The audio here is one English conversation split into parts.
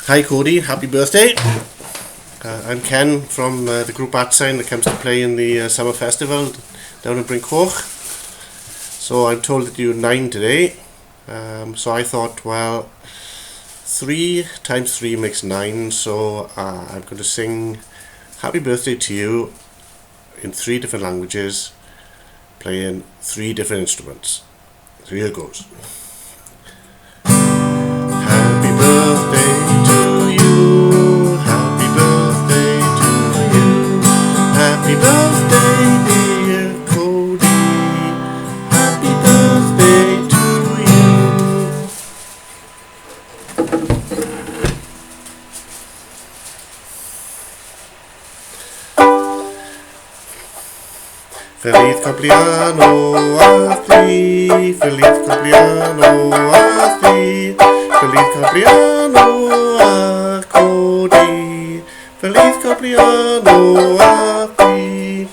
Hi Cody, happy birthday. I'm Ken from the group Art Sign that comes to play in the summer festival down in Brinkhoch. So I'm told that you're 9 today. So I thought, well, 3 times 3 makes 9, so I'm going to sing happy birthday to you in 3 different languages, playing 3 different instruments. So here goes. Happy birthday to you, happy birthday to you, happy birthday dear Cody, happy birthday to you. Feliz cumpleaños a ti, feliz cumpleaños a ti, feliz cumpleaños a Cody, feliz cumpleaños a ti.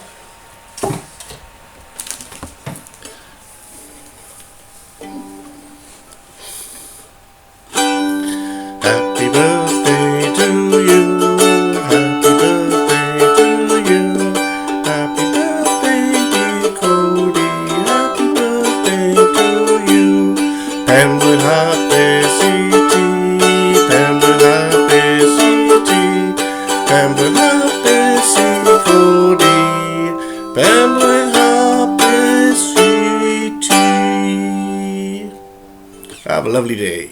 Happy birthday to you, happy birthday to you, happy birthday dear Cody, happy birthday to you. Penblwydd hapus i ti, Penblwydd hapus i ti, Penblwydd hapus i Cody, Penblwydd hapus i ti. Have a lovely day.